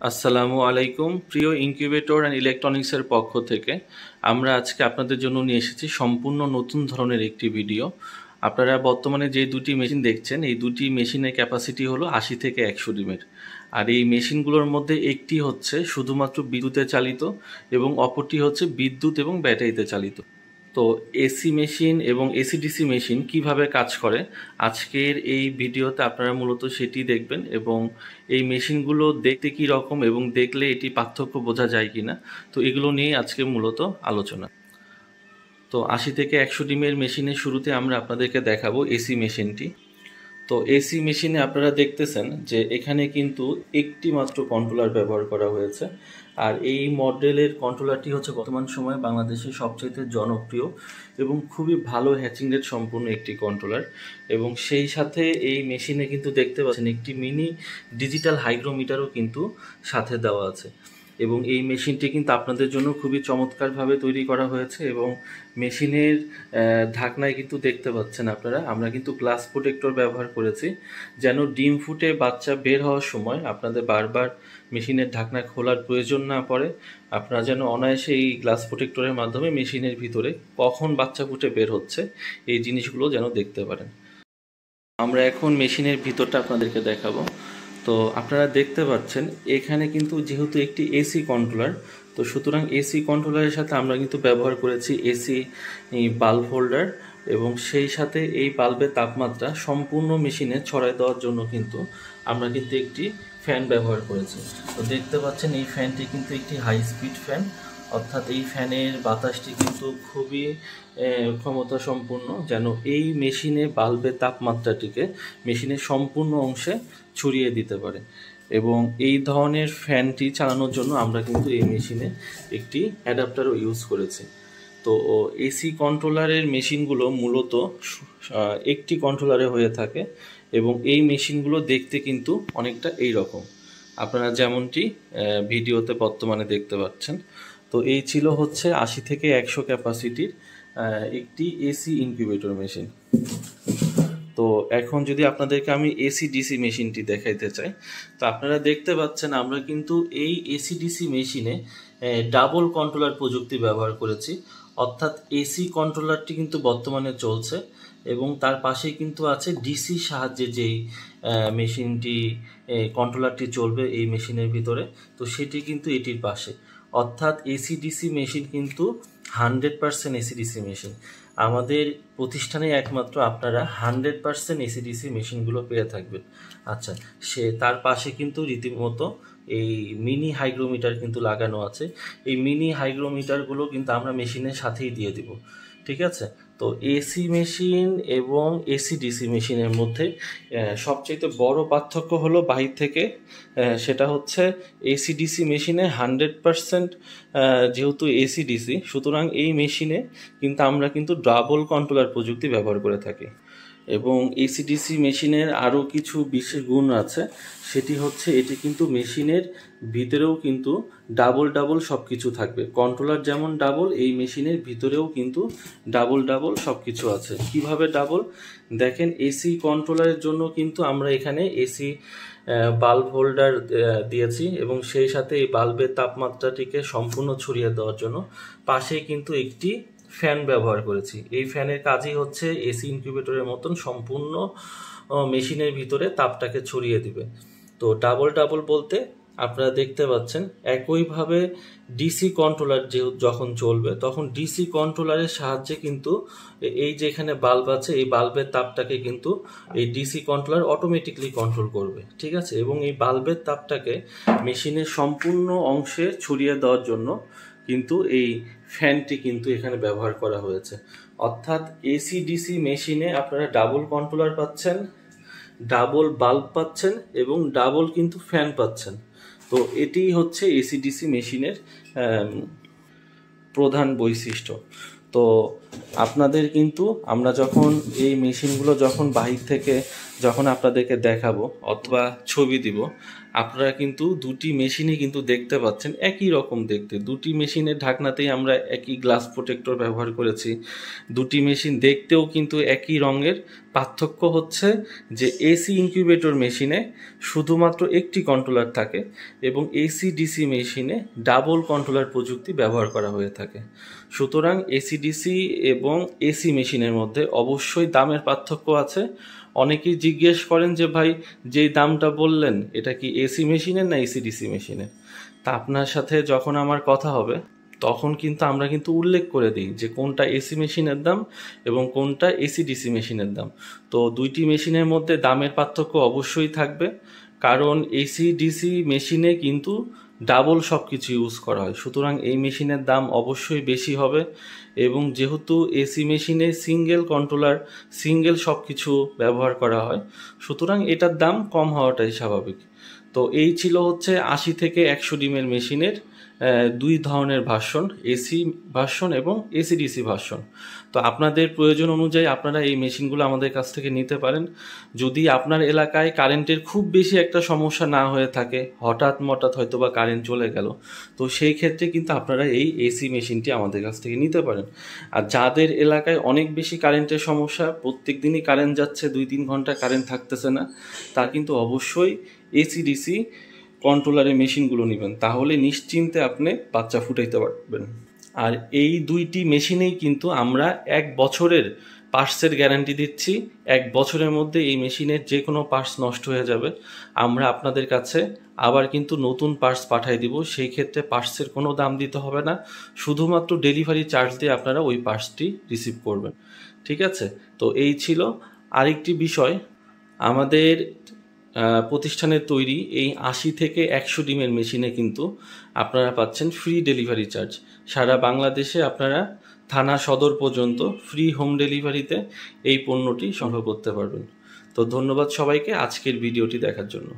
আসসালামু আলাইকুম প্রিয় ইনকিউবেটর অ্যান্ড ইলেকট্রনিক্সের পক্ষ থেকে আমরা আজকে আপনাদের জন্য নিয়ে এসেছি সম্পূর্ণ নতুন ধরনের একটি ভিডিও। আপনারা বর্তমানে যে দুটি মেশিন দেখছেন এই দুটি মেশিনের ক্যাপাসিটি হলো 80 থেকে 100 ডিমের। আর এই মেশিনগুলোর মধ্যে একটি হচ্ছে শুধুমাত্র বিদ্যুতে চালিত এবং অপরটি হচ্ছে বিদ্যুৎ এবং ব্যাটারিতে চালিত। তো এসি মেশিন এবং এসিডিসি মেশিন কিভাবে কাজ করে আজকের এই ভিডিওতে আপনারা মূলত সেটি দেখবেন এবং এই মেশিনগুলো দেখতে কী রকম এবং দেখলে এটি পার্থক্য বোঝা যায় কি না, তো এগুলো নিয়ে আজকে মূলত আলোচনা। তো 80 থেকে 100 ডিমের মেশিনের শুরুতে আমরা আপনাদেরকে দেখাবো এসি মেশিনটি। তো এসি মেশিনে আপনারা দেখতেছেন যে এখানে কিন্তু একটি মাত্র কন্ট্রোলার ব্যবহার করা হয়েছে। আর এই মডেলের কন্ট্রোলারটি হচ্ছে বর্তমান সময়ে বাংলাদেশের সবচেয়ে জনপ্রিয় এবং খুবই ভালো হ্যাচিং রেট সম্পূর্ণ একটি কন্ট্রোলার। এবং সেই সাথে এই মেশিনে কিন্তু দেখতে পাচ্ছেন একটি মিনি ডিজিটাল হাইগ্রোমিটারও কিন্তু সাথে দেওয়া আছে। এবং এই মেশিনটি কিন্তু আপনাদের জন্য খুবই চমৎকারভাবে তৈরি করা হয়েছে এবং মেশিনের ঢাকনায় কিন্তু দেখতে পাচ্ছেন আপনারা আমরা কিন্তু গ্লাস প্রোটেক্টর ব্যবহার করেছি, যেন ডিম ফুটে বাচ্চা বের হওয়ার সময় আপনাদের বারবার মেশিনের ঢাকনা খোলার প্রয়োজন না পড়ে। আপনারা যেন অনায়াসে এই গ্লাস প্রোটেক্টরের মাধ্যমে মেশিনের ভিতরে কখন বাচ্চা ফুটে বের হচ্ছে এই জিনিসগুলো যেন দেখতে পারেন। আমরা এখন মেশিনের ভিতরটা আপনাদেরকে দেখাবো। তো আপনারা দেখতে পাচ্ছেন এখানে কিন্তু যেহেতু একটি এসি কন্ট্রোলার, তো সুতরাং এসি কন্ট্রোলারের সাথে আমরা কিন্তু ব্যবহার করেছি এসি বাল্ব হোল্ডার এবং সেই সাথে এই বাল্বের তাপমাত্রা সম্পূর্ণ মেশিনে ছড়ায় দেওয়ার জন্য কিন্তু আমরা কিন্তু একটি ফ্যান ব্যবহার করেছি। তো দেখতে পাচ্ছেন এই ফ্যানটি কিন্তু একটি হাই স্পিড ফ্যান, অর্থাৎ এই ফ্যানের বাতাসটি কিন্তু খুবই ক্ষমতা সম্পন্ন, যেন এই মেশিনে বাল্বের তাপমাত্রাটিকে মেশিনের সম্পূর্ণ অংশে ছড়িয়ে দিতে পারে। এবং এই ধরনের ফ্যানটি চালানোর জন্য আমরা কিন্তু এই মেশিনে একটি অ্যাডাপ্টারও ইউজ করেছি। তো এসি কন্ট্রোলারের মেশিনগুলো মূলত একটি কন্ট্রোলারে হয়ে থাকে এবং এই মেশিনগুলো দেখতে কিন্তু অনেকটা এই রকম, আপনারা যেমনটি ভিডিওতে বর্তমানে দেখতে পাচ্ছেন। তো এই ছিল হচ্ছে 80 থেকে 100 ক্যাপাসিটির একটি এসি ইনকিউবেটর মেশিন। তো এখন যদি আপনাদেরকে আমি এসি ডিসি মেশিনটি দেখাইতে চাই, তো আপনারা দেখতে পাচ্ছেন আমরা কিন্তু এই এসি ডিসি মেশিনে ডাবল কন্ট্রোলার প্রযুক্তি ব্যবহার করেছি, অর্থাৎ এসি কন্ট্রোলারটি কিন্তু বর্তমানে চলছে এবং তার পাশেই কিন্তু আছে ডিসি সাহায্যে যেই মেশিনটি কন্ট্রোলারটি চলবে এই মেশিনের ভিতরে, তো সেটি কিন্তু এটির পাশে। অর্থাৎ এসি ডিসি মেশিন কিন্তু 100% এসি ডিসি মেশিন। আমাদের প্রতিষ্ঠানে একমাত্র আপনারা 100% এসি ডিসি মেশিনগুলো পেয়ে থাকবেন। আচ্ছা, তার পাশে কিন্তু রীতিমতো এই মিনি হাইগ্রোমিটার কিন্তু লাগানো আছে। এই মিনি হাইগ্রোমিটারগুলো কিন্তু আমরা মেশিনের সাথেই দিয়ে দিব, ঠিক আছে। তো এসি মেশিন এবং এসি ডিসি মেশিনের মধ্যে সবচেয়ে বড় পার্থক্য হলো বাহির থেকে, সেটা হচ্ছে এসি ডিসি মেশিনে 100% যেহেতু এসি ডিসি, সুতরাং এই মেশিনে কিন্তু আমরা কিন্তু ডাবল কন্ট্রোলার প্রযুক্তি ব্যবহার করে থাকি। এবং এসিডিসি মেশিনের আরও কিছু বিশেষ গুণ আছে, সেটি হচ্ছে এটি কিন্তু মেশিনের ভিতরেও কিন্তু ডাবল সব কিছু থাকবে। কন্ট্রোলার যেমন ডাবল, এই মেশিনের ভিতরেও কিন্তু ডাবল সব কিছু আছে। কিভাবে ডাবল দেখেন, এসি কন্ট্রোলারের জন্য কিন্তু আমরা এখানে এসি বাল্ব হোল্ডার দিয়েছি এবং সেই সাথে এই বাল্বের তাপমাত্রাটিকে সম্পূর্ণ ছড়িয়ে দেওয়ার জন্য পাশেই কিন্তু একটি ফ্যান ব্যবহার করেছি। এই ফ্যানের কাজই হচ্ছে এসি ইনকিউবেটরের মতন সম্পূর্ণ মেশিনের ভিতরে তাপটাকে ছড়িয়ে দিবে। তো ডাবল বলতে আপনারা দেখতে পাচ্ছেন একইভাবে ডিসি কন্ট্রোলার যখন চলবে তখন ডিসি কন্ট্রোলারের সাহায্যে কিন্তু এই যে এখানে বাল্ব আছে এই বাল্বের তাপটাকে কিন্তু এই ডিসি কন্ট্রোলার অটোমেটিকলি কন্ট্রোল করবে, ঠিক আছে। এবং এই বাল্বের তাপটাকে মেশিনের সম্পূর্ণ অংশে ছড়িয়ে দেওয়ার জন্য কিন্তু এই ফ্যানটি কিন্তু এখানে ব্যবহার করা হয়েছে। অর্থাৎ এসি ডিসি মেশিনে আপনারা ডাবল কন্ট্রোলার পাচ্ছেন, ডাবল বাল্ব পাচ্ছেন এবং ডাবল কিন্তু ফ্যান পাচ্ছেন। তো এটি হচ্ছে এসি ডিসি মেশিনের প্রধান বৈশিষ্ট্য। তো আপনাদের কিন্তু আমরা যখন এই মেশিনগুলো যখন বাহির থেকে যখন আপনাদেরকে দেখাবো অথবা ছবি দিব, আপনারা কিন্তু দুটি মেশিনে কিন্তু দেখতে পাচ্ছেন একই রকম দেখতে। দুটি মেশিনের ঢাকনাতেই আমরা একই গ্লাস প্রোটেক্টর ব্যবহার করেছি। দুটি মেশিন দেখতেও কিন্তু একই রঙের। পার্থক্য হচ্ছে যে এসি ইনকিউবেটর মেশিনে শুধুমাত্র একটি কন্ট্রোলার থাকে এবং এসি ডিসি মেশিনে ডাবল কন্ট্রোলার প্রযুক্তি ব্যবহার করা হয়ে থাকে। সুতরাং এসি ডিসি এবং এসি মেশিনের মধ্যে অবশ্যই দামের পার্থক্য আছে। অনেকেই জিজ্ঞেস করেন যে ভাই, যেই দামটা বললেন এটা কি এসি মেশিনের না এসি ডিসি মেশিনের? তা আপনার সাথে যখন আমার কথা হবে তখন কিন্তু আমরা কিন্তু উল্লেখ করে দিই যে কোনটা এসি মেশিনের দাম এবং কোনটা এসি ডিসি মেশিনের দাম। তো দুইটি মেশিনের মধ্যে দামের পার্থক্য অবশ্যই থাকবে, কারণ এসি ডিসি মেশিনে কিন্তু ডাবল সব কিছু ইউজ করা হয়। সুতরাং এই মেশিনের দাম অবশ্যই বেশি হবে এবং যেহেতু এসি মেশিনে সিঙ্গেল কন্ট্রোলার সিঙ্গেল সব কিছু ব্যবহার করা হয়, সুতরাং এটার দাম কম হওয়াটাই স্বাভাবিক। তো এই ছিল হচ্ছে 80 থেকে 100 ডিমের মেশিনের দুই ধরনের ভার্সন, এসি ভার্সন এবং এসি ডিসি ভার্সন। তো আপনাদের প্রয়োজন অনুযায়ী আপনারা এই মেশিনগুলো আমাদের কাছ থেকে নিতে পারেন। যদি আপনার এলাকায় কারেন্টের খুব বেশি একটা সমস্যা না হয়ে থাকে, হঠাৎ হয়তো বা কারেন্ট চলে গেল, তো সেই ক্ষেত্রে কিন্তু আপনারা এই এসি মেশিনটি আমাদের কাছ থেকে নিতে পারেন। আর যাদের এলাকায় অনেক বেশি কারেন্টের সমস্যা, প্রত্যেক দিনই কারেন্ট যাচ্ছে, 2-3 ঘন্টা কারেন্ট থাকতেছে না, তা কিন্তু অবশ্যই এসি ডিসি কন্ট্রোলারের মেশিনগুলো নেবেন, তাহলে নিশ্চিন্তে আপনি বাচ্চা ফুটাইতে পারবেন। আর এই দুইটি মেশিনেই কিন্তু আমরা 1 বছরের পার্টসের গ্যারান্টি দিচ্ছি। 1 বছরের মধ্যে এই মেশিনের যে কোনো পার্টস নষ্ট হয়ে যাবে, আমরা আপনাদের কাছে আবার কিন্তু নতুন পার্টস পাঠিয়ে দিব। সেই ক্ষেত্রে পার্টসের কোনো দাম দিতে হবে না, শুধুমাত্র ডেলিভারি চার্জ দিয়ে আপনারা ওই পার্টসটি রিসিভ করবেন। ঠিক আছে? তো এই ছিল আরেকটি বিষয়। আমাদের প্রতিষ্ঠানের তৈরি এই 80 থেকে 100 ডিমের মেশিনে কিন্তু আপনারা পাচ্ছেন ফ্রি ডেলিভারি চার্জ। সারা বাংলাদেশে আপনারা থানা সদর পর্যন্ত ফ্রি হোম ডেলিভারিতে এই পণ্যটি সংগ্রহ করতে পারবেন। তো ধন্যবাদ সবাইকে আজকের ভিডিওটি দেখার জন্য।